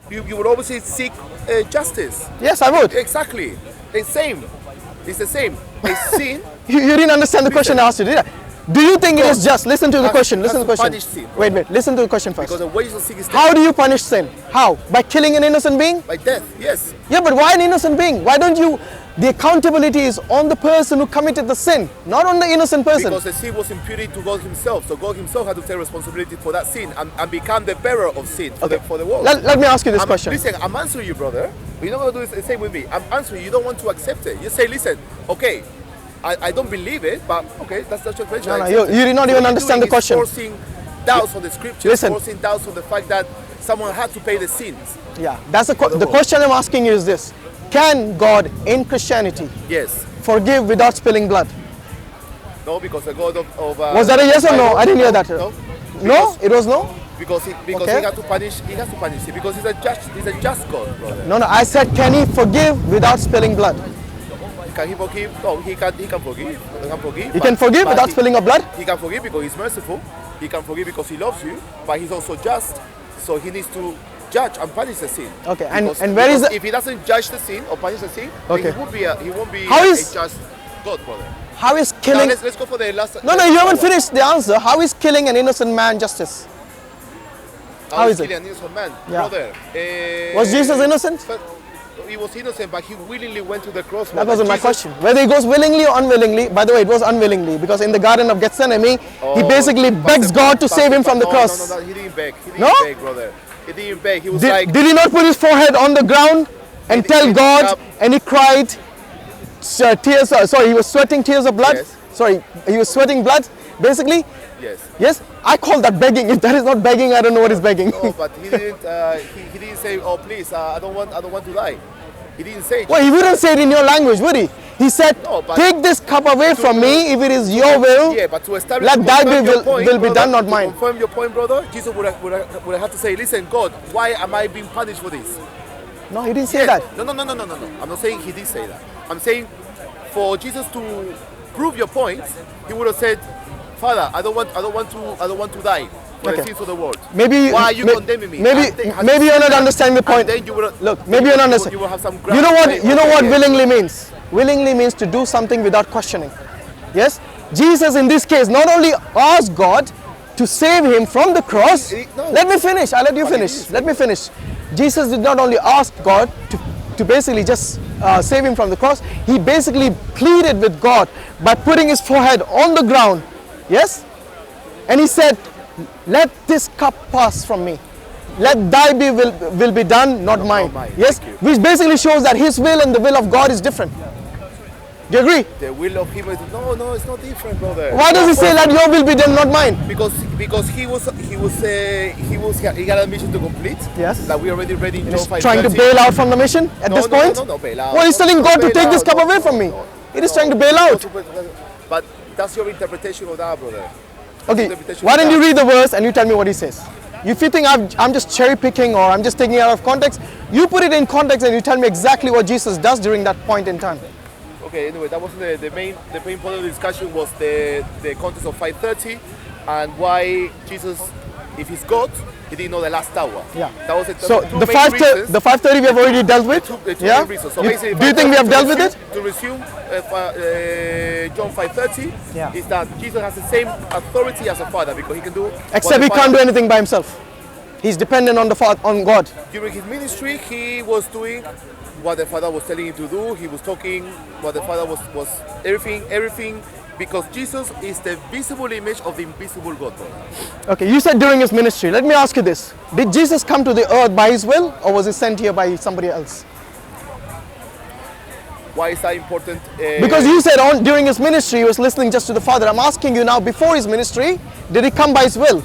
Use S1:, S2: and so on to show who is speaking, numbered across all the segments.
S1: you would obviously seek justice.
S2: Yes, I would.
S1: Exactly. It's same. It's the same. A sin.
S2: You didn't understand the question I asked you, did I? Do you think it is just? Listen to the question. Listen to the question.
S1: Punish sin.
S2: Wait. Listen to the question first.
S1: Because the wages of sin is death.
S2: How do you punish sin? How? By killing an innocent being?
S1: By death, yes.
S2: Yeah, but why an innocent being? Why don't you? The accountability is on the person who committed the sin, not on the innocent person.
S1: Because the sin was imputed to God himself. So God himself had to take responsibility for that sin and become the bearer of sin for the world.
S2: Let me ask you this question.
S1: Listen, I'm answering you, brother. You're not going to do the same with me. I'm answering you. You don't want to accept it. You say, listen, okay, I don't believe it, but okay, that's your question.
S2: No, you did not even understand the question.
S1: Forcing doubts on the scriptures, forcing doubts on the fact that someone had to pay the sins.
S2: Yeah, that's the question I'm asking you is this. Can God in Christianity forgive without spilling blood?
S1: No, because the God of
S2: was that a yes or no? I didn't hear that. No, it was no.
S1: Because he has to punish it because he's a just God, brother.
S2: No, I said can he forgive without spilling blood?
S1: Can he forgive? No, he can forgive.
S2: He can forgive without spilling of blood?
S1: He can forgive because he's merciful. He can forgive because he loves you, but he's also just. So he needs to judge and punish the sin.
S2: Okay, and where is
S1: if he doesn't judge the sin or punish the sin, then he won't be a just God, brother.
S2: How is killing?
S1: Now let's go for the last.
S2: No, you haven't finished the answer. How is killing an innocent man justice? How is it?
S1: Killing an innocent man, brother.
S2: Was Jesus innocent?
S1: He was innocent, but he willingly went to the cross.
S2: That wasn't my question. Whether he goes willingly or unwillingly, by the way, it was unwillingly, because in the Garden of Gethsemane, he basically begs God to save him from the cross.
S1: No, he didn't beg. He didn't beg, brother. He didn't beg. He was
S2: did he not put his forehead on the ground and tell God, and he cried tears, he was sweating tears of blood?
S1: Yes.
S2: Sorry, he was sweating blood, basically?
S1: Yes.
S2: Yes? I call that begging. If that is not begging, I don't know what is begging.
S1: No, but he didn't, he didn't say, oh please, I don't want to die. He didn't say it.
S2: Well, he wouldn't say it in your language, would he? He said, take this cup away from me if it is your will.
S1: Yeah, but to establish
S2: let thy will be done, not mine.
S1: To confirm your point, brother, Jesus would have had to say, listen, God, why am I being punished for this?
S2: No, he didn't say that.
S1: No. I'm not saying he did say that. I'm saying for Jesus to prove your point, he would have said, Father, I don't want to die for the sins of the world.
S2: Maybe
S1: why are you condemning me?
S2: Maybe you're not understanding the point.
S1: Then you will,
S2: look, maybe you're not understanding.
S1: You will have some
S2: you know what willingly means? Willingly means to do something without questioning. Yes? Jesus in this case not only asked God to save him from the cross. Let me finish. I'll let you finish. Let me finish. Jesus did not only ask God to basically just save him from the cross. He basically pleaded with God by putting his forehead on the ground. Yes? And he said, let this cup pass from me. Let thy will be done, not mine. Yes? Which basically shows that his will and the will of God is different. Do you agree?
S1: The will of him is no, it's not different, brother.
S2: Why does he say let your will be done, not mine?
S1: Because he had a mission to complete.
S2: Yes.
S1: That we already read in John 5:30.
S2: Trying to bail out from the mission at this point?
S1: No, bail out.
S2: Well, he's telling God to take this cup away from me. He is trying to bail out.
S1: But that's your interpretation of that, brother.
S2: Okay, why don't you read the verse and you tell me what he says? If you think I'm just cherry picking or I'm just taking it out of context, you put it in context and you tell me exactly what Jesus does during that point in time.
S1: Okay, anyway, that wasn't the main point of the discussion was the context of 5:30 and why Jesus, if he's God, he didn't know the last hour.
S2: Yeah.
S1: That was it.
S2: So the 5:30 we have already dealt with.
S1: The two main reasons. So
S2: do you think we have dealt with it?
S1: To resume John 5:30 is that Jesus has the same authority as a father because he can do.
S2: Except he can't do anything by himself. He's dependent on on God.
S1: During his ministry, he was doing what the Father was telling him to do. He was talking what the Father was everything, because Jesus is the visible image of the invisible God.
S2: Okay, you said during his ministry. Let me ask you this. Did Jesus come to the earth by his will or was he sent here by somebody else?
S1: Why is that important?
S2: Because you said during his ministry he was listening just to the Father. I'm asking you now, before his ministry, did he come by his will?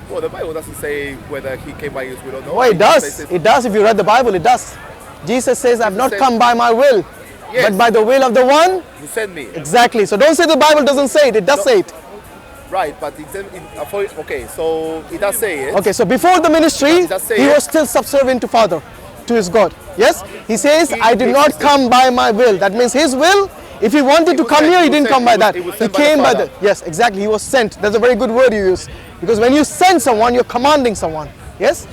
S1: Well, the Bible doesn't say whether he came by his will or not.
S2: Well, it does. It does. If you read the Bible, it does. Jesus says, I've not come by my will, but by the will of the one
S1: who sent me.
S2: Exactly. So don't say the Bible doesn't say it. It does say it.
S1: Right, but okay, so it does say it.
S2: Okay, so before the ministry, he was still subservient to Father, to his God. Yes? He says, I did not come by my will. That means his will. If he wanted to come here, he didn't come by that. He came by the. Yes, exactly. He was sent. That's a very good word you use. Because when you send someone, you're commanding someone. Yes?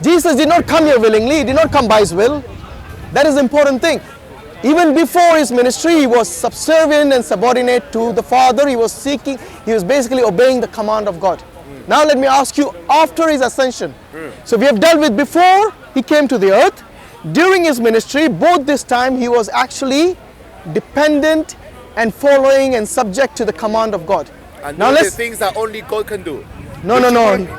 S2: Jesus did not come here willingly. He did not come by his will. That is the important thing. Even before his ministry, he was subservient and subordinate to the Father. He was seeking, he was basically obeying the command of God. Now let me ask you, after his ascension. So we have dealt with before he came to the earth. During his ministry, both this time he was actually dependent and following and subject to the command of God.
S1: And
S2: now
S1: the things that only God can do.
S2: No.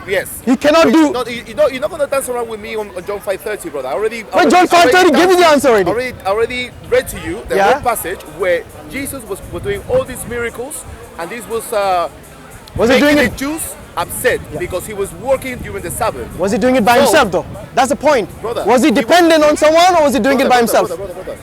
S1: Yes.
S2: He cannot do.
S1: You're not going to dance around with me on John 5:30, brother.
S2: But John 5:30, give me the answer already.
S1: I already read to you the whole passage where Jesus was doing all these miracles, and this was
S2: he doing
S1: the
S2: it?
S1: Jews upset because he was working during the Sabbath.
S2: Was he doing it by himself though? That's the point.
S1: Brother,
S2: was he dependent on someone or was he doing it by himself?
S1: Brother.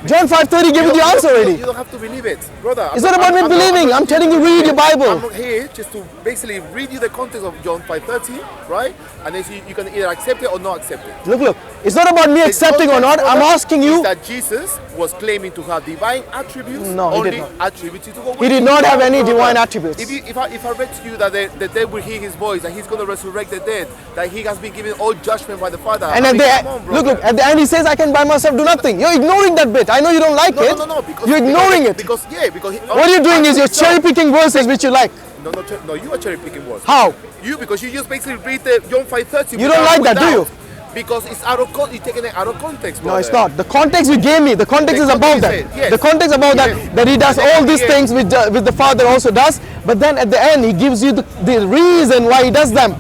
S2: John 5:30 gave you the answer already.
S1: You don't have to believe it, brother.
S2: It's not about me believing. I'm telling you, read your Bible.
S1: I'm not here just to basically read you the context of John 5:30, right? And then you can either accept it or not accept it.
S2: Look. It's not about me accepting or not. I'm asking you.
S1: That Jesus was claiming to have divine attributes.
S2: No, he did not.
S1: Attributed to God.
S2: He did not have any divine attributes.
S1: If I read to you that the dead will hear his voice, that he's going to resurrect the dead, that he has been given all judgment by the Father.
S2: And at the end, look, at the end he says, I can by myself do nothing. You're ignoring that bit. I know you don't like it.
S1: No. Because,
S2: you're ignoring it.
S1: Because
S2: what you're doing is you're cherry picking verses which you like.
S1: No, you are cherry picking words.
S2: How?
S1: Because you just basically read the John 5:30.
S2: You don't like that, do you?
S1: Because it's out of context. You're taking it out of context, brother.
S2: No, it's not. The context you gave me, the context is about that.
S1: Yes.
S2: The context about that he does all these things which the Father also does. But then at the end, he gives you the reason why he does them.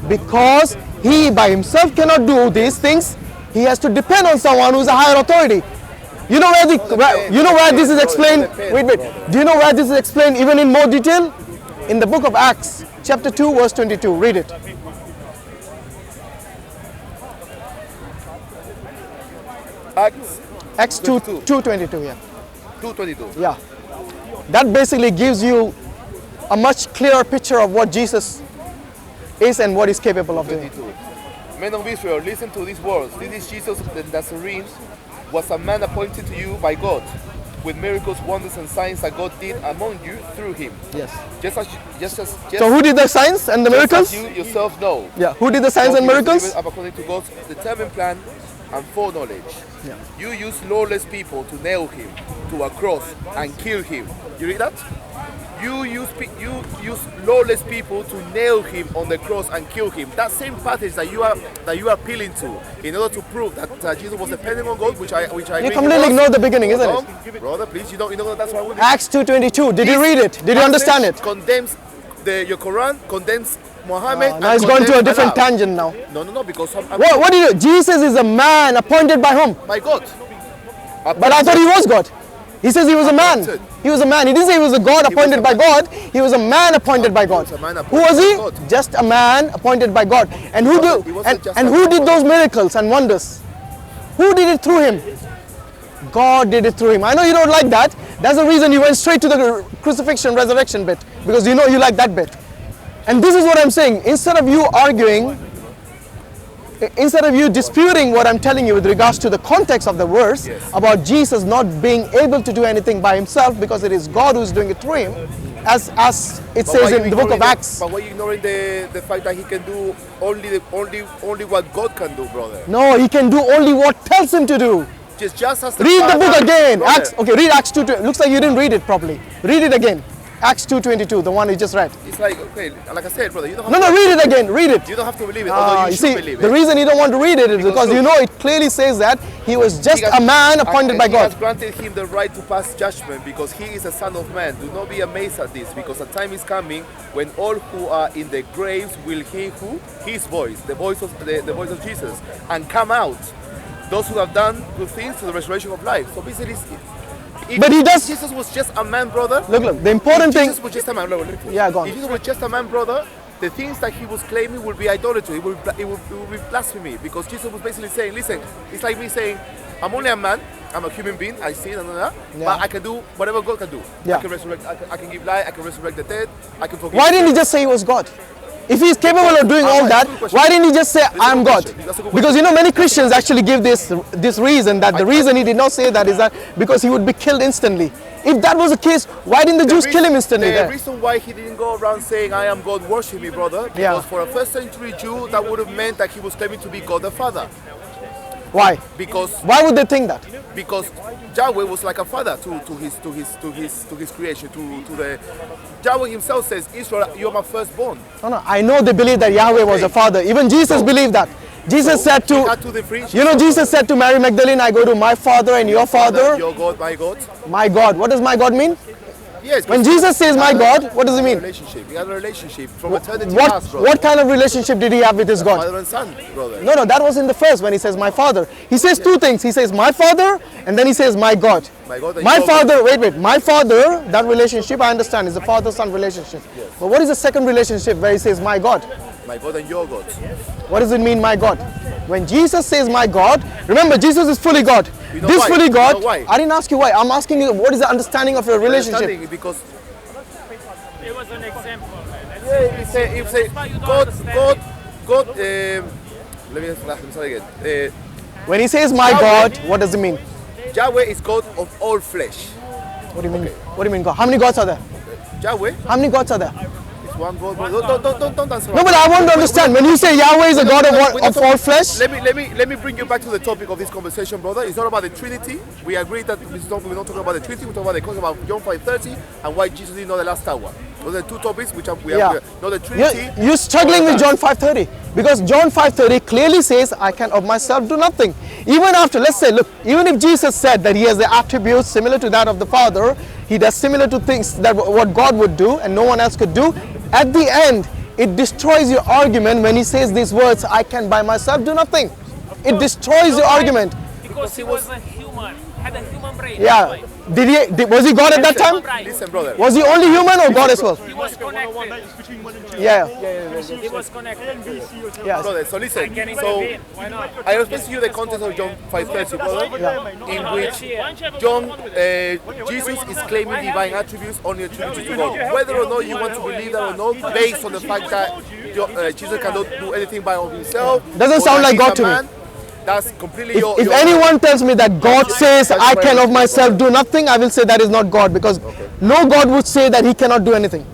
S2: Because he by himself cannot do these things. He has to depend on someone who's a higher authority. You know where this is explained? Wait. Do you know where this is explained even in more detail? In the book of Acts, chapter 2, verse 22. Read it. Acts 2:22, yeah.
S1: 2:22.
S2: Yeah. That basically gives you a much clearer picture of what Jesus is and what he's capable of doing.
S1: Men of Israel, listen to these words. This is Jesus the Nazarene, was a man appointed to you by God, with miracles, wonders, and signs that God did among you through him.
S2: Yes.
S1: So
S2: who did the signs and the miracles?
S1: As you yourself know.
S2: Yeah. Who did the signs and miracles?
S1: According to God's determined plan and foreknowledge.
S2: Yeah.
S1: You used lawless people to nail him to a cross and kill him. You read that? You use lawless people to nail him on the cross and kill him. That same passage that you are appealing to in order to prove that Jesus was dependent on God, which I
S2: You completely ignored the beginning, isn't it?
S1: Brother, please, you know that's why we
S2: Acts 2:22. Did you read it? Did you understand it?
S1: Condemns your Quran, condemns Muhammad.
S2: Now it's going to a different tangent now.
S1: No, because
S2: what did you? Jesus is a man appointed by whom?
S1: By God.
S2: But I thought he was God. He says he was a man. He was a man. He didn't say he was a God appointed by God. He was a man appointed by God. Who was he? Just a man appointed by God. And who did those miracles and wonders? Who did it through him? God did it through him. I know you don't like that. That's the reason you went straight to the crucifixion, resurrection bit. Because you know you like that bit. And this is what I'm saying. Instead of you arguing, instead of you disputing what I'm telling you with regards to the context of the verse about Jesus not being able to do anything by himself because it is God who's doing it through him, as it says in the book of Acts.
S1: But why are you ignoring the fact that he can do only what God can do, brother?
S2: No, he can do only what tells him to do.
S1: Just as
S2: read the book again. Read Acts 2. Looks like you didn't read it properly. Read it again. Acts 2:22, the one you just read.
S1: It's like, okay, like I said, brother, you don't have
S2: to read it again, read it.
S1: You don't have to believe it, although you should believe it.
S2: The reason you don't want to read it is because you know it clearly says that he was just a man appointed by God.
S1: He has granted him the right to pass judgment because he is a son of man. Do not be amazed at this, because a time is coming when all who are in the graves will hear his voice, the voice of Jesus, and come out. Those who have done good things to the resurrection of life. So basically,
S2: but he does.
S1: Jesus was just a man, brother.
S2: Look. The important thing.
S1: Jesus was just a man.
S2: Yeah, go on.
S1: If Jesus was just a man, brother, the things that he was claiming would be idolatry. It would be blasphemy, because Jesus was basically saying, "Listen, it's like me saying, I'm only a man. I'm a human being. I sin, but I can do whatever God can do.
S2: Yeah.
S1: I can resurrect. I can give life. I can resurrect the dead. I can forgive."
S2: Why didn't he just say he was God? If he's capable of doing all that, why didn't he just say, I am God? Because you know, many Christians actually give this reason, that the reason he did not say that is that because he would be killed instantly. If that was the case, why didn't the Jews kill him instantly
S1: The reason why he didn't go around saying, I am God, worship me, brother, because for a first century Jew, that would have meant that he was claiming to be God the Father.
S2: Why?
S1: Because
S2: why would they think that?
S1: Because Yahweh was like a father to his creation, to the Yahweh himself says, Israel, you are my firstborn.
S2: No, I know they believe that Yahweh was a father. Even Jesus believed that. Jesus said Jesus said to Mary Magdalene, I go to my father and your father.
S1: Your God, my God.
S2: My God. What does my God mean?
S1: Yes.
S2: When Jesus says my God, what does it mean?
S1: Relationship. He had a relationship from eternity past, brother.
S2: What kind of relationship did he have with his God?
S1: Father and son, brother.
S2: No, that was in the first when he says my father. He says two things. He says my father and then he says my God. My father, wait. My father, that relationship I understand is a father-son relationship.
S1: Yes.
S2: But what is the second relationship where he says my God?
S1: My God and your God.
S2: What does it mean, my God? When Jesus says my God, remember Jesus is fully God. This
S1: why?
S2: fully God,
S1: Why?
S2: I didn't ask you why. I'm asking you what is the understanding of your relationship?
S1: Because
S3: it was an example.
S1: you say God, let me say again.
S2: When he says my God, what does it mean?
S1: Yahweh is God of all flesh.
S2: What do you mean? What do you mean God? How many gods are there?
S1: Yahweh?
S2: How many gods are there?
S1: One God. Don't answer.
S2: No, but I want to understand. When you say Yahweh is a God of all flesh,
S1: let me bring you back to the topic of this conversation, brother. It's not about the Trinity. We agree that we're not talking about the Trinity. We're talking about the concept of John 5:30 and why Jesus didn't know the last hour. Those are two topics which we have. Not the Trinity.
S2: You're struggling with John 5:30 because John 5:30 clearly says, "I can of myself do nothing." Even after, let's say, look, even if Jesus said that he has the attributes similar to that of the Father, he does similar to things that what God would do and no one else could do. At the end, it destroys your argument when he says these words, I can by myself do nothing. It destroys your argument.
S3: Because he was a human, had a human brain.
S2: Yeah. Was he God at that time?
S1: Listen, brother.
S2: Was he only human or God as well?
S3: He was connected.
S2: Yeah.
S3: He was connected.
S2: Yes.
S1: Brother, so listen.
S3: Can
S1: So
S3: intervene. Why not?
S1: I explain to you the context of John 5:30, brother, in which Jesus is claiming divine attributes only attributed to God. Whether or not you want to believe that or not, based on the fact that Jesus cannot do anything by himself.
S2: Doesn't sound like God to me.
S1: That's completely
S2: If anyone tells me that God says I can of myself do nothing, I will say that is not God, because no God would say that he cannot do anything.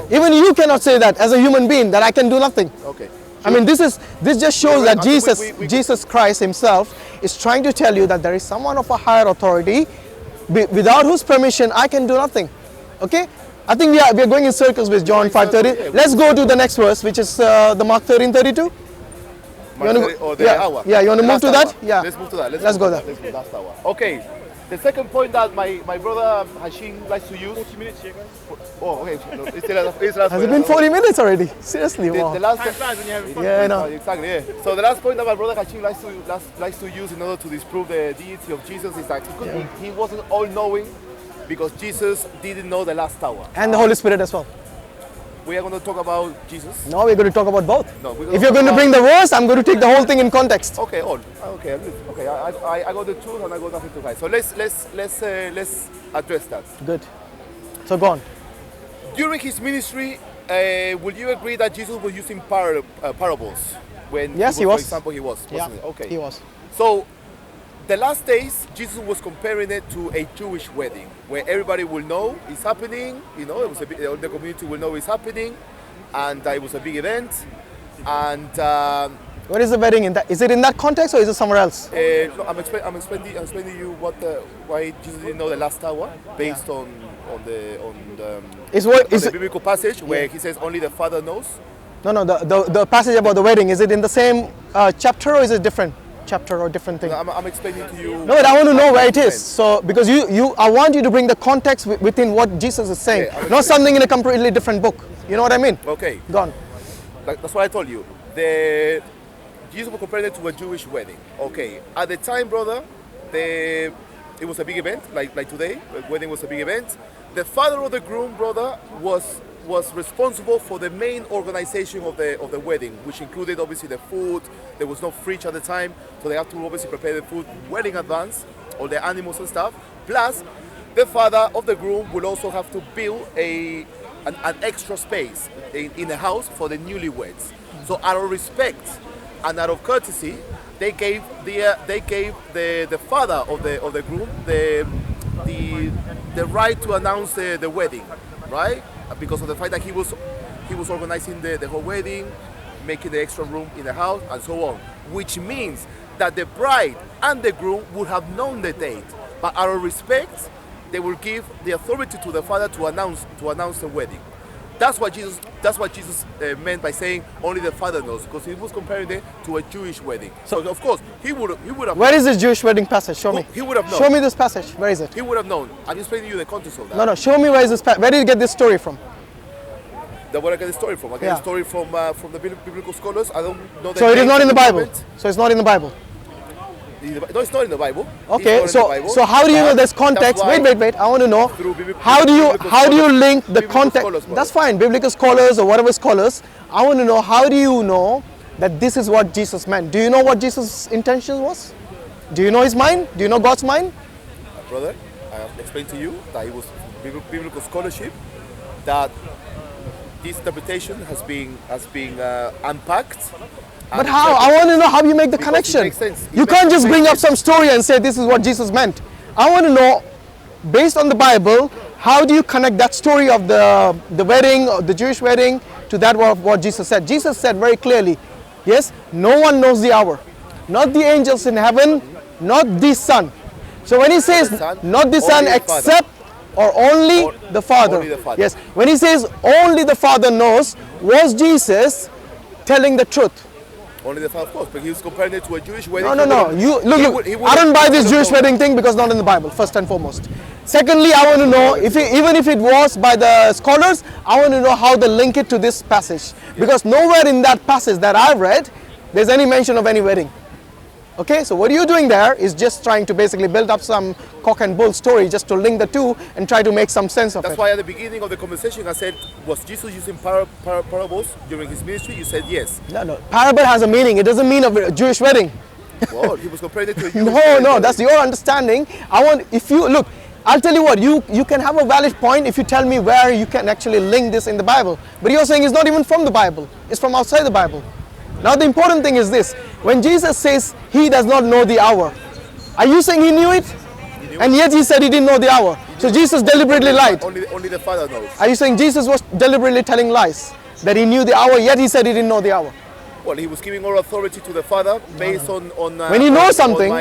S2: Even you cannot say that as a human being, that I can do nothing.
S1: Okay.
S2: I mean, this just shows that Jesus Christ himself is trying to tell you that there is someone of a higher authority without whose permission I can do nothing. Okay? I think we are going in circles with John 5:30. Let's go to the next verse, which is the Mark 13:32.
S1: Or the hour.
S2: Yeah, you want to move to that? Yeah.
S1: Let's move to that.
S2: Let's go there.
S1: Let's go last hour. Okay. The second point that my brother Hashim likes to use. 40 minutes, oh, okay. No,
S2: Has it been 40 minutes already? Seriously, wow.
S1: The last
S2: Yeah, I know.
S1: Exactly, yeah. So the last point that my brother Hashim likes to use in order to disprove the deity of Jesus is that he wasn't all-knowing, because Jesus didn't know the last hour.
S2: And the Holy Spirit as well.
S1: We are going to talk about Jesus.
S2: No, we're going to talk about both.
S1: No,
S2: if you're going to bring the verse, I'm going to take the whole thing in context.
S1: Okay, okay. I got the truth and I got nothing to hide. So let's address that.
S2: Good. So go on.
S1: During his ministry, would you agree that Jesus was using parables?
S2: Yes, he was.
S1: For example, he was.
S2: Yeah,
S1: okay.
S2: he was.
S1: So the last days, Jesus was comparing it to a Jewish wedding, where everybody will know it's happening. You know, the community will know it's happening, and it was a big event. And
S2: what is the wedding in that? Is it in that context or is it somewhere else?
S1: No, I'm explaining you why Jesus didn't know the last hour, based on the biblical passage where he says only the Father knows.
S2: No, the passage about the wedding, is it in the same chapter or is it different chapter or different thing?
S1: No, I'm explaining to you.
S2: No, but I want to know where it is. So because I want you to bring the context within what Jesus is saying, not something in a completely different book. You know what I mean?
S1: Okay.
S2: Go on.
S1: That's what I told you. Jesus was comparing it to a Jewish wedding. Okay. At the time, brother, it was a big event, like today. The wedding was a big event. The father of the groom, brother, was responsible for the main organization of the wedding, which included obviously the food. There was no fridge at the time, so they have to obviously prepare the food well in advance, all the animals and stuff. Plus, the father of the groom will also have to build a an extra space in the house for the newlyweds. So out of respect and out of courtesy, they gave the father of the groom the right to announce the wedding, right? Because of the fact that he was organizing the whole wedding, making the extra room in the house, and so on. Which means that the bride and the groom would have known the date, but out of respect, they will give the authority to the father to announce the wedding. That's what Jesus meant by saying only the father knows, because he was comparing it to a Jewish wedding. So of course he would have.
S2: Where is this Jewish wedding passage? Show me.
S1: He would have known.
S2: Show me this passage. Where is it?
S1: He would have known. I'm explaining to you the context of that.
S2: No. Show me where is this. Where did you get this story from?
S1: Where I get the story from? I get the story from the biblical scholars. I don't know.
S2: So it is not in the Bible. So it's not in the Bible.
S1: No, it's not in the Bible.
S2: Okay, so how do you know this context? Wait. I want to know how do you link the context? That's fine, biblical scholars or whatever scholars. I want to know, how do you know that this is what Jesus meant? Do you know what Jesus' intention was? Do you know his mind? Do you know God's mind?
S1: Brother, I have explained to you that it was biblical scholarship, that this interpretation has been unpacked.
S2: But how? I want to know how you make the connection. You can't just bring up some story and say this is what Jesus meant. I want to know, based on the Bible, how do you connect that story of the wedding, or the Jewish wedding, to that of what Jesus said? Jesus said very clearly, yes, no one knows the hour. Not the angels in heaven, not the Son. So when he says not the Son except or only the Father.
S1: Only the Father.
S2: Yes. When he says only the Father knows, was Jesus telling the truth?
S1: Only the Father, of course, but he was comparing it to a Jewish wedding.
S2: No. You look. I don't buy this Jewish wedding thing because not in the Bible. First and foremost. Secondly, I want to know even if it was by the scholars, I want to know how they link it to this passage, because nowhere in that passage that I've read, there's any mention of any wedding. Okay, so what you're doing there is just trying to basically build up some cock and bull story just to link the two and try to make some sense of it.
S1: That's why at the beginning of the conversation I said, was Jesus using parables during his ministry? You said yes.
S2: No. Parable has a meaning. It doesn't mean a Jewish wedding.
S1: Well, he was comparing it to a Jewish wedding.
S2: No, that's your understanding. I'll tell you what, you can have a valid point if you tell me where you can actually link this in the Bible. But you're saying it's not even from the Bible. It's from outside the Bible. Now the important thing is this. When Jesus says he does not know the hour, are you saying he knew it? And yet he said he didn't know the hour. So Jesus deliberately lied.
S1: Only the Father knows.
S2: Are you saying Jesus was deliberately telling lies? That he knew the hour, yet he said he didn't know the hour?
S1: Well, he was giving all authority to the Father based on
S2: when you know something.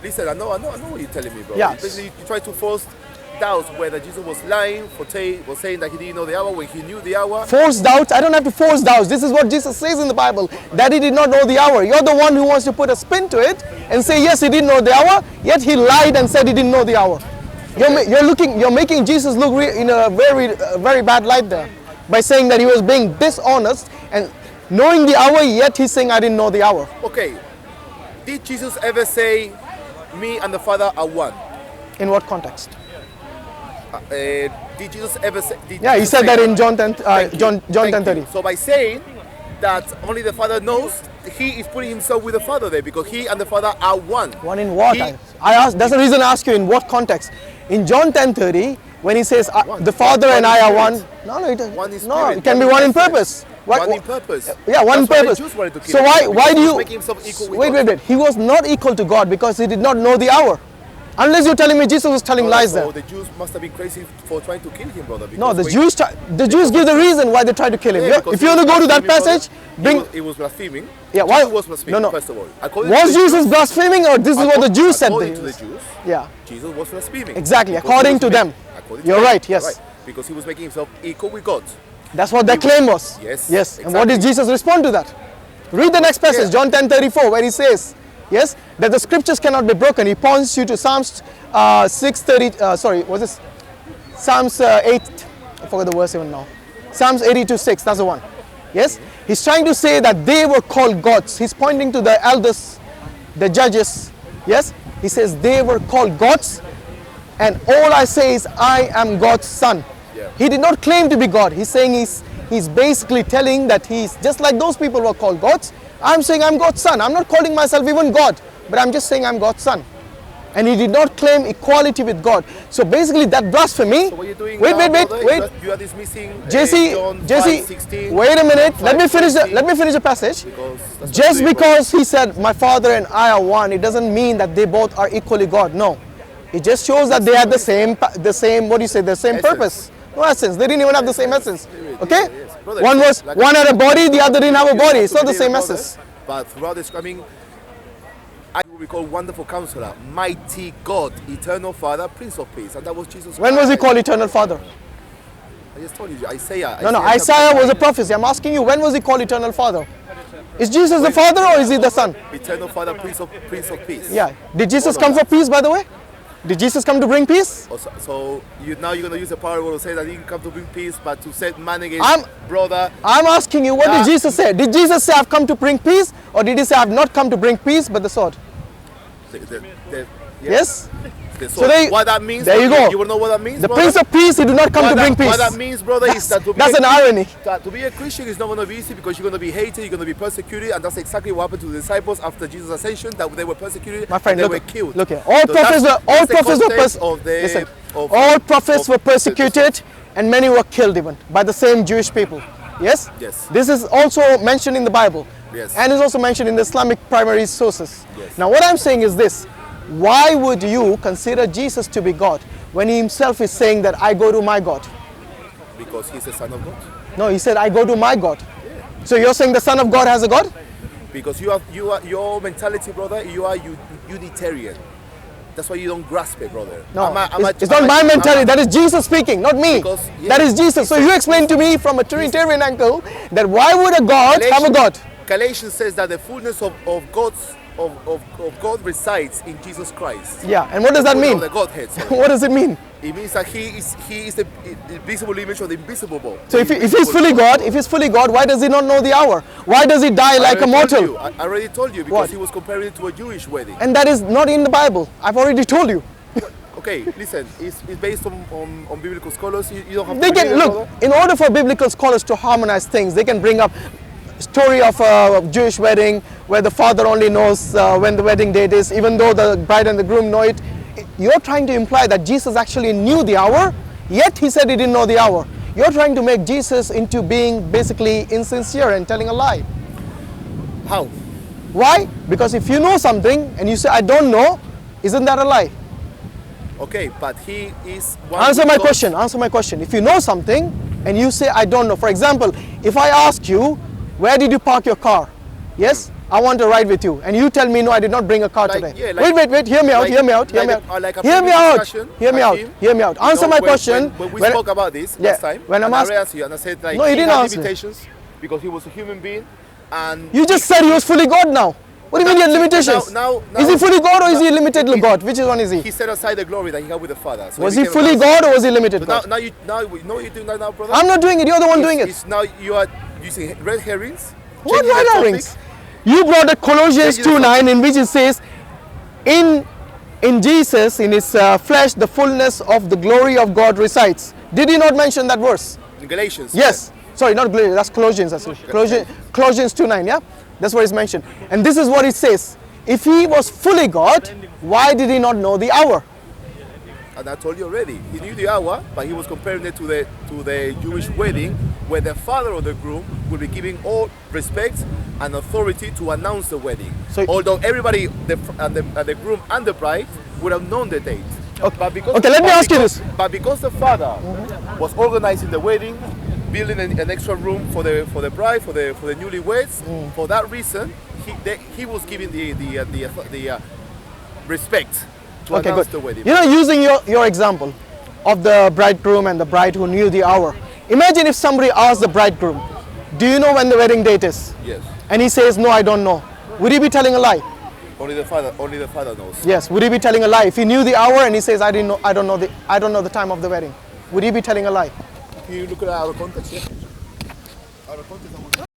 S1: Listen, I know what you're telling me, bro.
S2: Yeah.
S1: You try to force doubts whether Jesus was lying, was saying that he didn't know the hour when he knew the hour.
S2: Force doubts? I don't have to force doubts. This is what Jesus says in the Bible, that he did not know the hour. You're the one who wants to put a spin to it and say yes, he didn't know the hour, yet he lied and said he didn't know the hour. You're making Jesus look in a very bad light there by saying that he was being dishonest and knowing the hour, yet he's saying I didn't know the hour.
S1: Okay, did Jesus ever say me and the Father are one?
S2: In what context?
S1: Did Jesus ever say?
S2: He said that in John 10:30.
S1: So by saying that only the Father knows, he is putting himself with the Father there, because he and the Father are one.
S2: One in what? I asked. That's the reason I ask you in what context. In John 10:30, when he says the Father and I are one. No, it doesn't.
S1: One is
S2: no,
S1: spirit,
S2: it can be one in purpose.
S1: One in purpose.
S2: Yeah, one in purpose. So why do you? Wait. He was not equal to God because he did not know the hour. Unless you're telling me Jesus was telling lies there.
S1: The Jews must have been crazy for trying to kill him, brother.
S2: No, the Jews give the reason why they tried to kill him.
S1: Yeah,
S2: if you want to go to that passage,
S1: he was blaspheming.
S2: Yeah, why?
S1: Jesus was blaspheming, first of all.
S2: Was Jesus blaspheming, or this is what the Jews said?
S1: According to the Jews,
S2: yeah,
S1: Jesus was blaspheming.
S2: Exactly, according to them. You're right, yes. Right.
S1: Because he was making himself equal with God.
S2: That's what their claim was.
S1: Yes.
S2: Exactly. And what did Jesus respond to that? Read the next passage, John 10:34, where he says, yes, that the scriptures cannot be broken. He points you to Psalms 6:30. Psalms 8. I forgot the verse even now. Psalms 82:6. That's the one. Yes, he's trying to say that they were called gods. He's pointing to the elders, the judges. Yes, he says they were called gods, and all I say is I am God's son. Yeah. He did not claim to be God. He's saying he's basically telling that he's just like those people were called gods. I'm saying I'm God's son. I'm not calling myself even God, but I'm just saying I'm God's son. And he did not claim equality with God. So basically that blasphemy.
S1: So what you're doing
S2: wait,
S1: now,
S2: wait,
S1: brother,
S2: wait.
S1: You are dismissing
S2: Jesse,
S1: John
S2: Jesse,
S1: 5:16,
S2: wait a minute.
S1: John
S2: Let me finish the
S1: 5:16,
S2: let me finish the passage.
S1: because that's what
S2: Just
S1: you're doing,
S2: because he said my father and I are one, it doesn't mean that they both are equally God. No. It just shows that they had the same what do you say, the same
S1: Essence.
S2: purpose. No essence. They didn't even have the same essence. Okay?
S1: Yes. Brother,
S2: One was
S1: like-
S2: one had a body, the other didn't have a body. It's not the same
S1: brother,
S2: essence.
S1: But throughout this, I mean, I will recall wonderful counselor, mighty God, eternal Father, Prince of Peace, and that was Jesus
S2: When
S1: Christ.
S2: was he called eternal father?
S1: I just told you, Isaiah.
S2: No, Isaiah was a prophecy. I'm asking you, when was he called eternal father? Is Jesus the father or is he the son?
S1: Eternal Father, Prince of Peace.
S2: Yeah. Did Jesus
S1: All of
S2: come for peace, by the way? Did Jesus come to bring peace?
S1: So now you're going to use a parable to say that he didn't come to bring peace, but to set man against
S2: I'm-
S1: brother.
S2: I'm asking you, what did Jesus say? Did Jesus say, I've come to bring peace? Or did he say, I've not come to bring peace, but the sword? Yes?
S1: So what that means,
S2: there you go.
S1: You will know what that means,
S2: The
S1: brother?
S2: Prince of Peace, he did not come to bring peace.
S1: What that means, brother, is that
S2: That's an irony.
S1: to be a Christian is not going to be easy, because you're going to be hated, you're going to be persecuted, and that's exactly what happened to the disciples after Jesus' ascension. That they were persecuted,
S2: My friend,
S1: and
S2: look,
S1: they were killed.
S2: look here. All prophets were persecuted, and many were killed even by the same Jewish people. Yes?
S1: Yes.
S2: This is also mentioned in the Bible.
S1: Yes.
S2: And is also mentioned in the Islamic primary sources.
S1: Yes.
S2: Now what I'm saying is this. Why would you consider Jesus to be God when he himself is saying that I go to my God?
S1: Because he's the Son of God.
S2: No, he said I go to my God. So you're saying the Son of God has a God?
S1: Because you are your mentality, brother. You are Unitarian. That's why you don't grasp it, brother.
S2: No, it's not my mentality. That is Jesus speaking, not me.
S1: Because, yeah.
S2: That is Jesus. So you explain to me from a Trinitarian angle that why would a God have a God?
S1: Galatians says that the fullness of God resides in Jesus Christ.
S2: Yeah, and what does that mean?
S1: The Godhead. Sorry.
S2: What does it mean?
S1: It means that he is the visible image of the invisible God.
S2: So if he's fully God, why does he not know the hour? Why does he die like a mortal?
S1: I already told you, because
S2: What?
S1: he was comparing it to a Jewish wedding.
S2: And that is not in the Bible. I've already told you.
S1: Okay, listen, it's based on biblical scholars. You don't have
S2: They
S1: to
S2: can
S1: read it,
S2: look,
S1: brother.
S2: in order for biblical scholars to harmonize things, they can bring up story of a Jewish wedding where the father only knows when the wedding date is, even though the bride and the groom know it. You're trying to imply that Jesus actually knew the hour, yet he said he didn't know the hour. You're trying to make Jesus into being basically insincere and telling a lie.
S1: How?
S2: Why? Because if you know something and you say I don't know, isn't that a lie?
S1: Okay, but he is one.
S2: Answer my question. Answer my question. If you know something and you say I don't know, for example, if I ask you, where did you park your car? Yes, I want to ride with you, and you tell me no, I did not bring a car
S1: Like,
S2: today.
S1: yeah, like-
S2: wait. Hear me out.
S1: like-
S2: Hear me out. Hear
S1: like
S2: me
S1: a-
S2: out.
S1: like a
S2: Hear me
S1: previous
S2: out.
S1: discussion,
S2: Hear me out.
S1: Hashim,
S2: Hear me out.
S1: you
S2: Answer
S1: know,
S2: my
S1: when-
S2: question.
S1: When we
S2: When-
S1: spoke about this
S2: Yeah,
S1: last time,
S2: when I'm
S1: and I
S2: asking-
S1: answered you, and I said like
S2: No, you
S1: he
S2: didn't
S1: had
S2: answer.
S1: limitations because he was a human being, and
S2: You just said he was fully God now. What do you mean he had limitations?
S1: now-
S2: Is he fully God or is he a
S1: now-
S2: limited
S1: he-
S2: God? Which one is he?
S1: he set aside the glory that he had with the Father. So
S2: Was he
S1: became a
S2: fully
S1: God.
S2: God or was he limited
S1: So now,
S2: God?
S1: now you know what you're doing that now, brother.
S2: I'm not doing it. You're the one doing it.
S1: It's now you are using red herrings.
S2: What
S1: changing the
S2: red
S1: topic.
S2: herrings? You brought a Colossians
S1: Changing the
S2: 2:9 in which it says, in Jesus, in his flesh, the fullness of the glory of God resides. Did he not mention that verse?
S1: In Galatians.
S2: Yes. Sorry, not Galatians, that's Colossians. Colossians 2:9, yeah? That's what is mentioned. And this is what it says. If he was fully God, why did he not know the hour?
S1: And I told you already, he knew the hour, but he was comparing it to the Jewish wedding, where the father of the groom will be giving all respect and authority to announce the wedding.
S2: So-
S1: although everybody, the groom and the bride, would have known the date.
S2: Okay.
S1: But because,
S2: Okay, let me
S1: but
S2: ask you
S1: because-
S2: this.
S1: But because the father was organizing the wedding, building an extra room for the bride, for the newlyweds, for that reason, he was giving the respect to
S2: Okay,
S1: announce
S2: good.
S1: the wedding.
S2: You know, using your example of the bridegroom and the bride who knew the hour. Imagine if somebody asked the bridegroom, do you know when the wedding date is?
S1: Yes.
S2: And he says, no, I don't know. Would he be telling a lie?
S1: Only the father knows.
S2: Yes. Would he be telling a lie? If he knew the hour and he says, I don't know the time of the wedding. Would he be telling a lie?
S1: If you look at it out of context, yeah. Out of context,